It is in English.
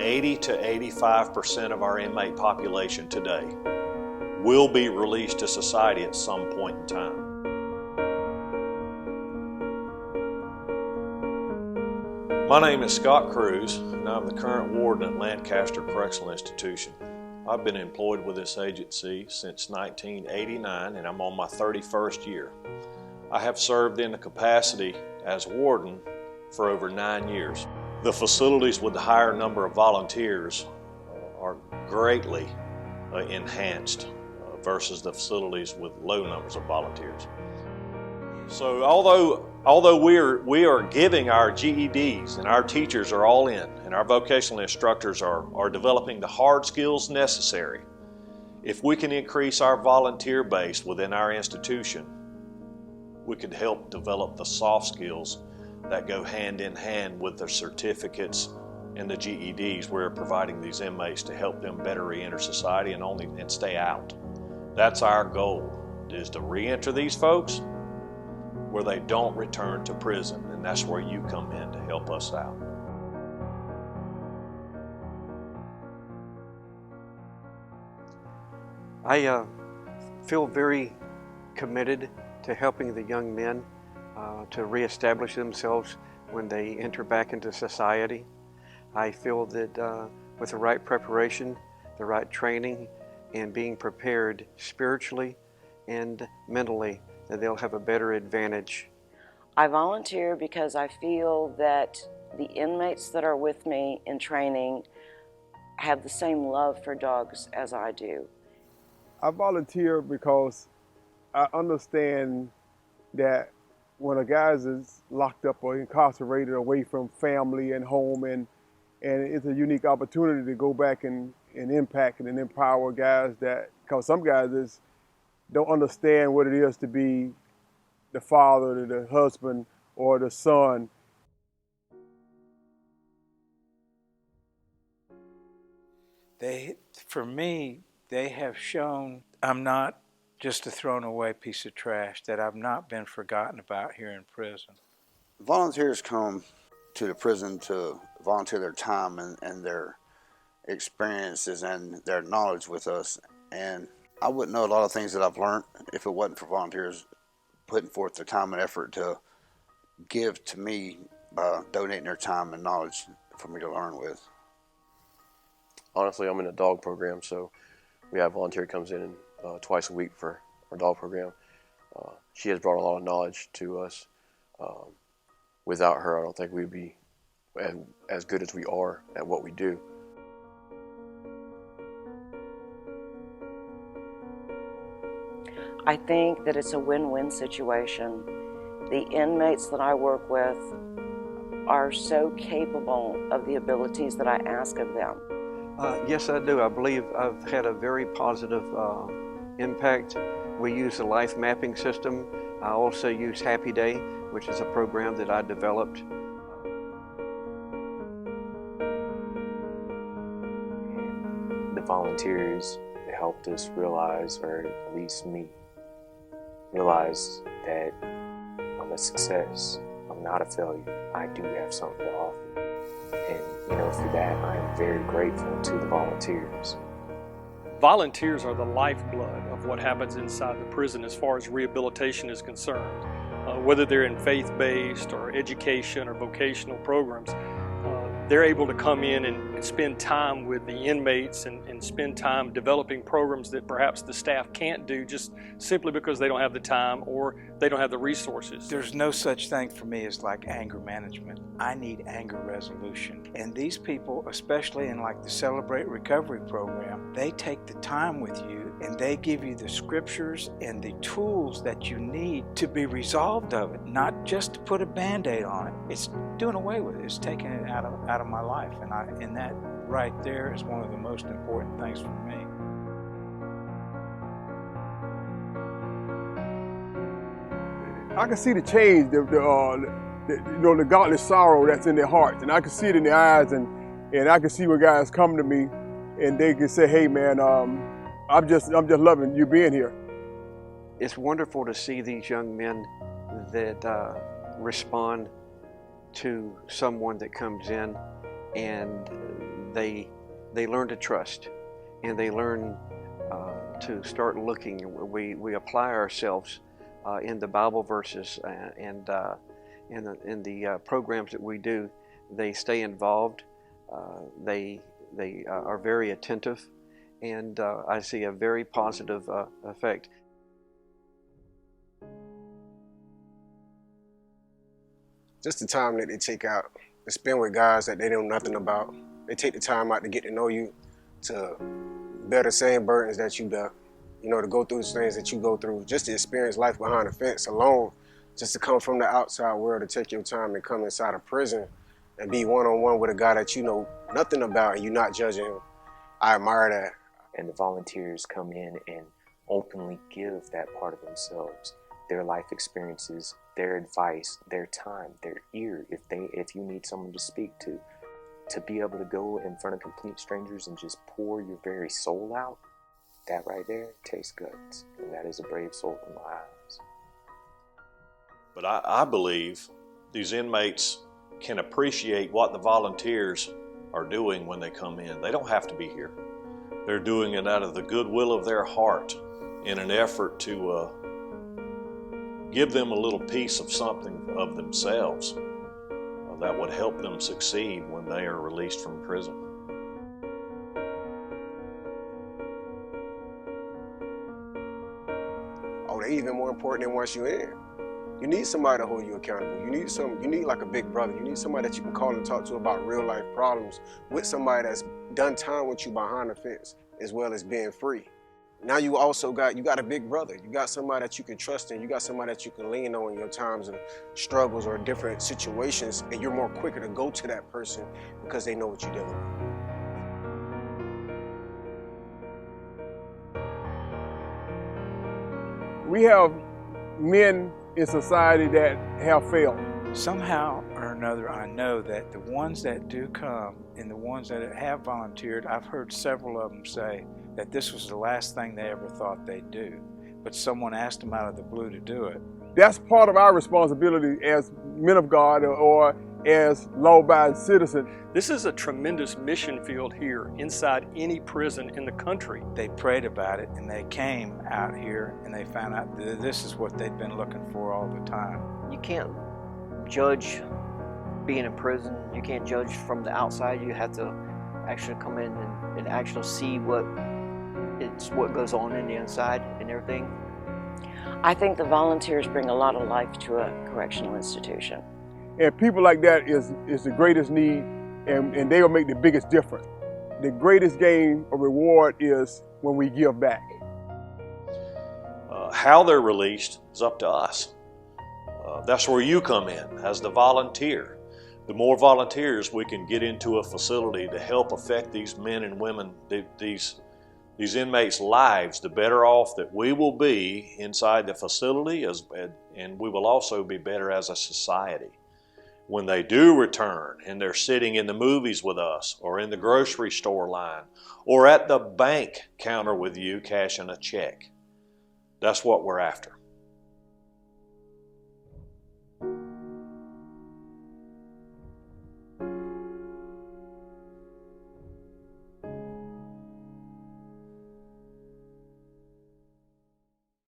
80 to 85% of our inmate population today will be released to society at some point in time. My name is Scott Cruz, and I'm the current warden at Lancaster Correctional Institution. I've been employed with this agency since 1989, and I'm on my 31st year. I have served in the capacity as warden for over 9 years. The facilities with the higher number of volunteers are greatly enhanced versus the facilities with low numbers of volunteers. So although we are giving our GEDs and our teachers are all in and our vocational instructors are developing the hard skills necessary, if we can increase our volunteer base within our institution, we could help develop the soft skills that go hand in hand with the certificates and the GEDs we're providing these inmates to help them better re-enter society and stay out. That's our goal, is to re-enter these folks where they don't return to prison, and that's where you come in to help us out. I feel very committed to helping the young men to reestablish themselves when they enter back into society. I feel that with the right preparation, the right training, and being prepared spiritually and mentally, that they'll have a better advantage. I volunteer because I feel that the inmates that are with me in training have the same love for dogs as I do. I volunteer because I understand that when a guy is locked up or incarcerated away from family and home, and it's a unique opportunity to go back and impact and empower guys, because some guys don't understand what it is to be the father, the husband, or the son. For me, they have shown I'm not just a thrown away piece of trash, that I've not been forgotten about here in prison. Volunteers come to the prison to volunteer their time and their experiences and their knowledge with us. And I wouldn't know a lot of things that I've learned if it wasn't for volunteers putting forth their time and effort to give to me by donating their time and knowledge for me to learn with. Honestly, I'm in a dog program, so we have a volunteer comes in twice a week for our dog program. She has brought a lot of knowledge to us. Without her, I don't think we'd be as good as we are at what we do. I think that it's a win-win situation. The inmates that I work with are so capable of the abilities that I ask of them. Yes, I do. I believe I've had a very positive impact. We use the life mapping system. I also use Happy Day, which is a program that I developed. The volunteers helped us realize, or at least me, realize that I'm a success. I'm not a failure. I do have something to offer. And, for that, I am very grateful to the volunteers. Volunteers are the lifeblood of what happens inside the prison as far as rehabilitation is concerned. Whether they're in faith-based or education or vocational programs, they're able to come in and spend time with the inmates and spend time developing programs that perhaps the staff can't do just simply because they don't have the time or they don't have the resources. There's no such thing for me as like anger management. I need anger resolution. And these people, especially in like the Celebrate Recovery program, they take the time with you and they give you the scriptures and the tools that you need to be resolved of it, not just to put a Band-Aid on it. It's doing away with it. It's taking it out of my life. And that right there is one of the most important things for me. I can see the change, the godly sorrow that's in their hearts, and I can see it in their eyes, and I can see when guys come to me, and they can say, "Hey, man, I'm just loving you being here." It's wonderful to see these young men that respond to someone that comes in, and they learn to trust, and they learn to start looking. We apply ourselves in the Bible verses and in the programs that we do. They stay involved. They are very attentive, and I see a very positive effect. Just the time that they take out to spend with guys that they know nothing about. They take the time out to get to know you, to bear the same burdens that you bear, to go through the things that you go through, just to experience life behind the fence alone, just to come from the outside world, to take your time and come inside a prison and be one-on-one with a guy that you know nothing about and you're not judging him. I admire that. And the volunteers come in and openly give that part of themselves, their life experiences, their advice, their time, their ear, if you need someone to speak to be able to go in front of complete strangers and just pour your very soul out, that right there takes guts, and that is a brave soul in my eyes. But I believe these inmates can appreciate what the volunteers are doing when they come in. They don't have to be here. They're doing it out of the goodwill of their heart in an effort to give them a little piece of something of themselves that would help them succeed when they are released from prison. Oh, they're even more important than once you're in. You need somebody to hold you accountable. You need like a big brother. You need somebody that you can call and talk to about real life problems, with somebody that's done time with you behind the fence, as well as being free. Now you also got a big brother. You got somebody that you can trust in. You got somebody that you can lean on in your times of struggles or different situations, and you're more quicker to go to that person because they know what you're dealing with. We have men in society that have failed. Somehow or another, I know that the ones that do come and the ones that have volunteered, I've heard several of them say that this was the last thing they ever thought they'd do, but someone asked them out of the blue to do it. That's part of our responsibility as men of God or as law-abiding citizens. This is a tremendous mission field here inside any prison in the country. They prayed about it and they came out here and they found out that this is what they'd been looking for all the time. You can't judge being in prison. You can't judge from the outside. You have to actually come in and actually see what goes on in the inside and everything. I think the volunteers bring a lot of life to a correctional institution. And people like that is the greatest need, and they will make the biggest difference. The greatest gain or reward is when we give back. How they're released is up to us. That's where you come in as the volunteer. The more volunteers we can get into a facility to help affect these men and women, these inmates' lives, the better off that we will be inside the facility, and we will also be better as a society. When they do return and they're sitting in the movies with us, or in the grocery store line, or at the bank counter with you cashing a check, that's what we're after.